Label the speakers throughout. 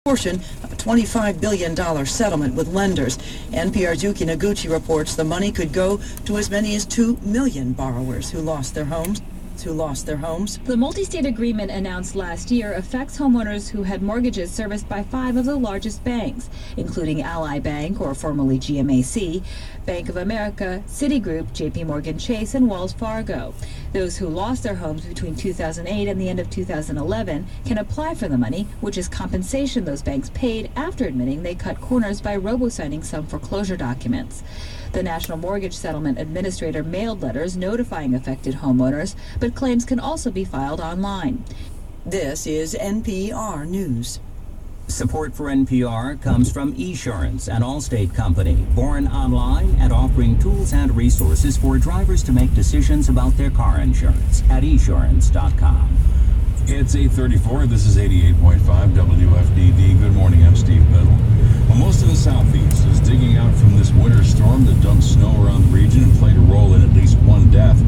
Speaker 1: portion of a $25 billion settlement with lenders. NPR's Yuki Noguchi reports the money could go to as many as 2 million borrowers who lost their homes.
Speaker 2: The multi-state agreement announced last year affects homeowners who had mortgages serviced by 5 of the largest banks, including Ally Bank, or formerly GMAC, Bank of America, Citigroup, JP Morgan Chase, and Wells Fargo. Those who lost their homes between 2008 and the end of 2011 can apply for the money, which is compensation those banks paid after admitting they cut corners by robo-signing some foreclosure documents. The National Mortgage Settlement Administrator mailed letters notifying affected homeowners, but claims can also be filed online.
Speaker 1: This is NPR News.
Speaker 3: Support for NPR comes from Esurance, an Allstate company, born online and offering tools and resources for drivers to make decisions about their car insurance at esurance.com.
Speaker 4: It's 8:34. This is 88.5 WFDD. Good morning. I'm Steve Biddle. Well, most of the southeast is digging out from this winter storm that dumped snow around the region and played a role in at least one death.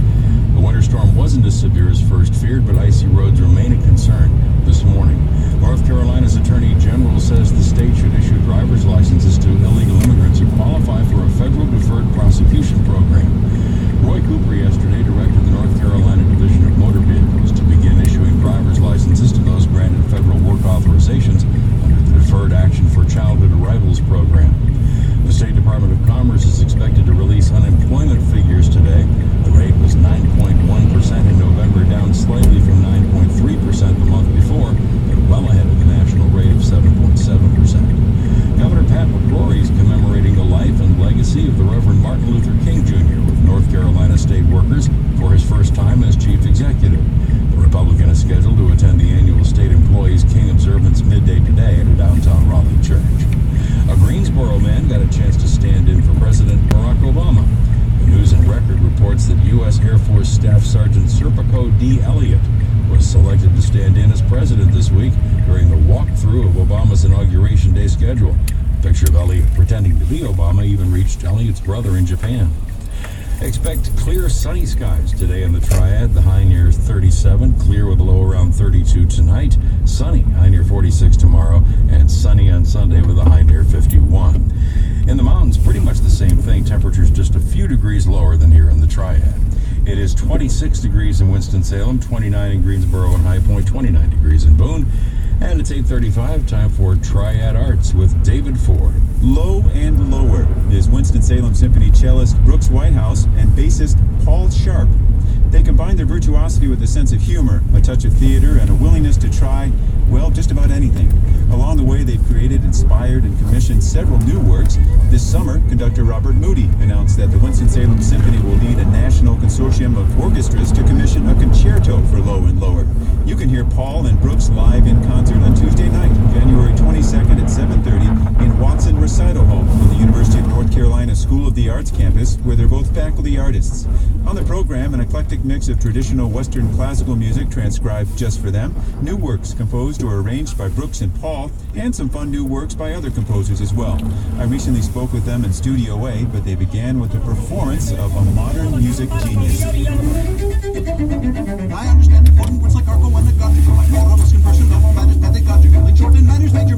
Speaker 4: The winter storm wasn't as severe as first feared, but icy roads remain a concern this morning. North Carolina's Attorney General says the state should issue driver's licenses to illegal immigrants who qualify for a federal deferred prosecution program. Roy Cooper yesterday directed the North Carolina Division of Motor Vehicles to begin issuing driver's licenses to those granted federal work authorizations under the Deferred Action for Childhood Arrivals program. The State Department of Commerce is expected to release unemployment figures today. The rate was 9.1% in November, down slightly from 9.3% the month before, but well ahead of the national rate of 7.7%. Governor Pat McCrory is commemorating the life and legacy of the Reverend Martin Luther King Jr. with North Carolina state workers for his first time as chief executive. The Republican is scheduled to attend the annual State Employees King Observance midday today at a downtown Raleigh church. A Greensboro man got a chance to stand in for President Barack Obama. The News and Record reports that U.S. Air Force Staff Sergeant Serpico D. Elliott was selected to stand in as president this week during the walkthrough of Obama's Inauguration Day schedule. A picture of Elliott pretending to be Obama even reached Elliott's brother in Japan. Expect clear, sunny skies today in the Triad. The high near 37, clear with a low around 32 tonight. Sunny, high near 46 tomorrow, and sunny on Sunday with a high near 51. In the mountains, pretty much the same thing. Temperatures just a few degrees lower than here in the Triad. It is 26 degrees in Winston-Salem, 29 in Greensboro and High Point, 29 degrees in Boone. And it's 8:35, time for Triad Arts with David Ford.
Speaker 5: Low and Lower is Winston-Salem Symphony cellist Brooks Whitehouse and bassist Paul Sharp. They combine their virtuosity with a sense of humor, a touch of theater, and a willingness to try, well, just about anything. Along the way, they've created, inspired, and commissioned several new works. This summer, conductor Robert Moody announced that the Winston-Salem Symphony will lead a national consortium of orchestras to commission a concerto for Low and Lower. You can hear Paul and Brooks live in concert on Tuesday night, January 22nd at 7:30 in Watson Recital Hall on the University of North Carolina School of the Arts campus, where they're both faculty artists. On the program, an eclectic mix of traditional Western classical music transcribed just for them, new works composed or arranged by Brooks and Paul, and some fun new works by other composers as well. I recently spoke with them in Studio A, but they began with the performance of a modern music genius.
Speaker 6: I understand the important words like arco and the got you. My moral is conversion, double matters, that they got you. Building short and manners, major